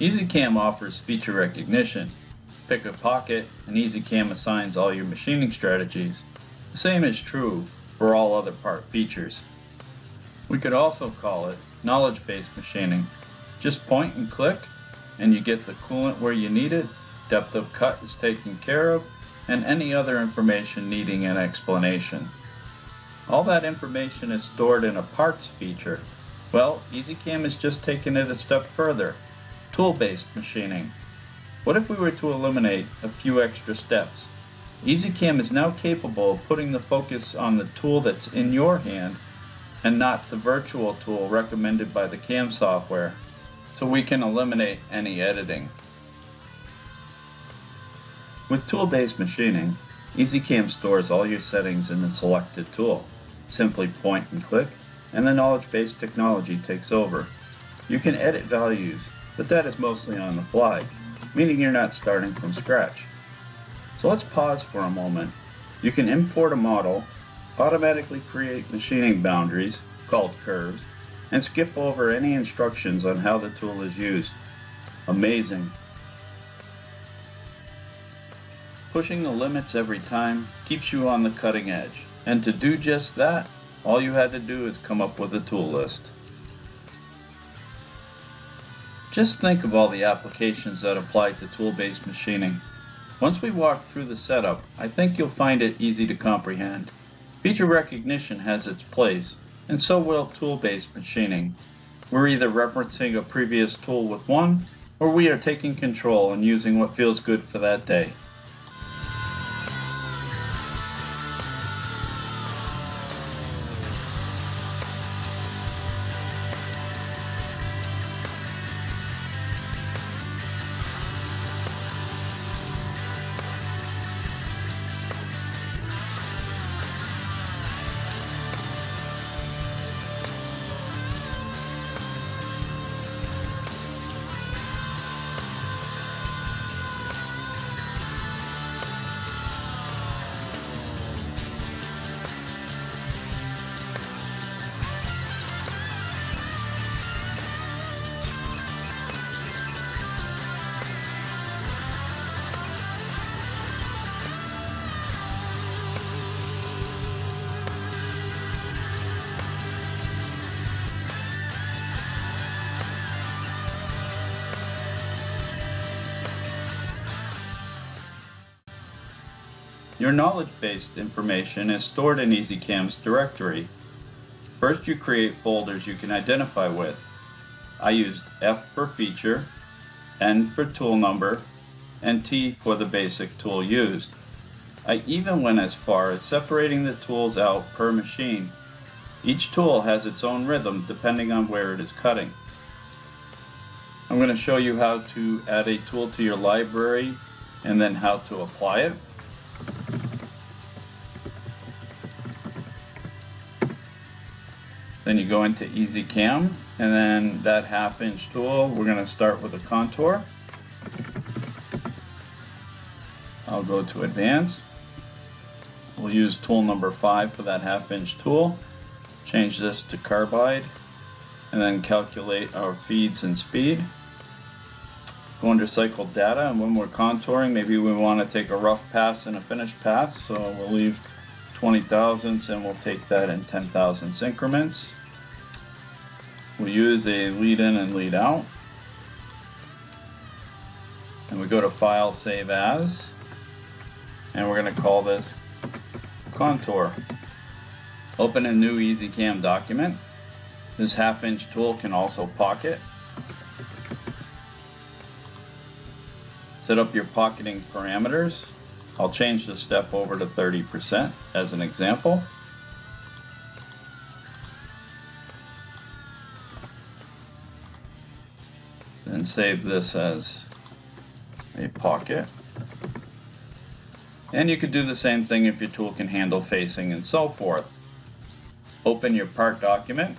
EasyCam offers feature recognition. Pick a pocket and EasyCam assigns all your machining strategies. The same is true for all other part features. We could also call it knowledge-based machining. Just point and click and you get the coolant where you need it, depth of cut is taken care of, and any other information needing an explanation. All that information is stored in a parts feature. Well, EasyCam is just taking it a step further. Tool-based machining. What if we were to eliminate a few extra steps? EasyCam is now capable of putting the focus on the tool that's in your hand and not the virtual tool recommended by the CAM software, so we can eliminate any editing. With tool-based machining, EasyCam stores all your settings in the selected tool. Simply point and click, and the knowledge-based technology takes over. You can edit values, but that is mostly on the fly, meaning you're not starting from scratch. So let's pause for a moment. You can import a model, automatically create machining boundaries, called curves, and skip over any instructions on how the tool is used. Amazing! Pushing the limits every time keeps you on the cutting edge, and to do just that, all you had to do is come up with a tool list. Just think of all the applications that apply to tool-based machining. Once we walk through the setup, I think you'll find it easy to comprehend. Feature recognition has its place, and so will tool-based machining. We're either referencing a previous tool with one, or we are taking control and using what feels good for that day. Your knowledge-based information is stored in EasyCam's directory. First, you create folders you can identify with. I used F for feature, N for tool number, and T for the basic tool used. I even went as far as separating the tools out per machine. Each tool has its own rhythm depending on where it is cutting. I'm going to show you how to add a tool to your library and then how to apply it. Then you go into EasyCam, and then that half-inch tool, we're going to start with a contour. I'll go to Advanced. We'll use tool number 5 for that half-inch tool. Change this to carbide, and then calculate our feeds and speed. Go under cycle data, and when we're contouring, maybe we want to take a rough pass and a finished pass, so we'll leave 20 thousandths and we'll take that in 10 thousandths increments. We'll use a lead in and lead out, and we go to File, Save As, and we're going to call this Contour. Open a new EasyCam document. This half-inch tool can also pocket. Set up your pocketing parameters. I'll change the step over to 30% as an example. Then save this as a pocket. And you could do the same thing if your tool can handle facing and so forth. Open your part document.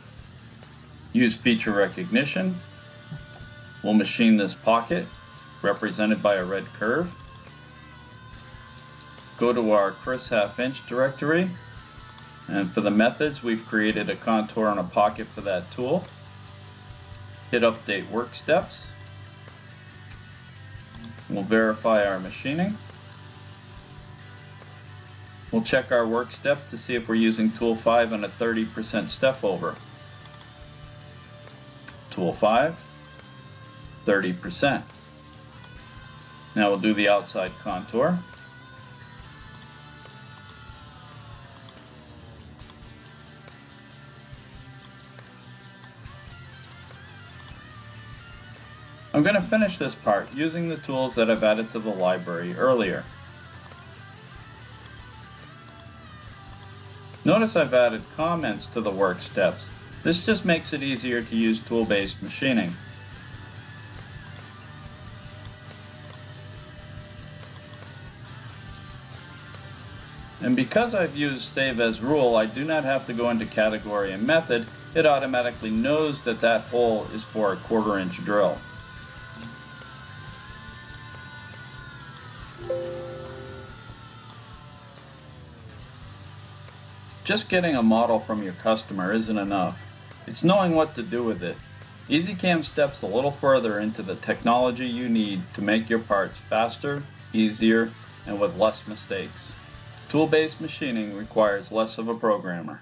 Use feature recognition. We'll machine this pocket, represented by a red curve. Go to our Chris half-inch directory, and for the methods, we've created a contour and a pocket for that tool. Hit Update Work Steps. We'll verify our machining. We'll check our work step to see if we're using tool 5 on a 30% step over. Tool 5, 30%. Now we'll do the outside contour. I'm going to finish this part using the tools that I've added to the library earlier. Notice I've added comments to the work steps. This just makes it easier to use tool-based machining. And because I've used Save As Rule, I do not have to go into category and method. It automatically knows that that hole is for a 1/4 inch drill. Just getting a model from your customer isn't enough. It's knowing what to do with it. EasyCam steps a little further into the technology you need to make your parts faster, easier, and with less mistakes. Tool-based machining requires less of a programmer.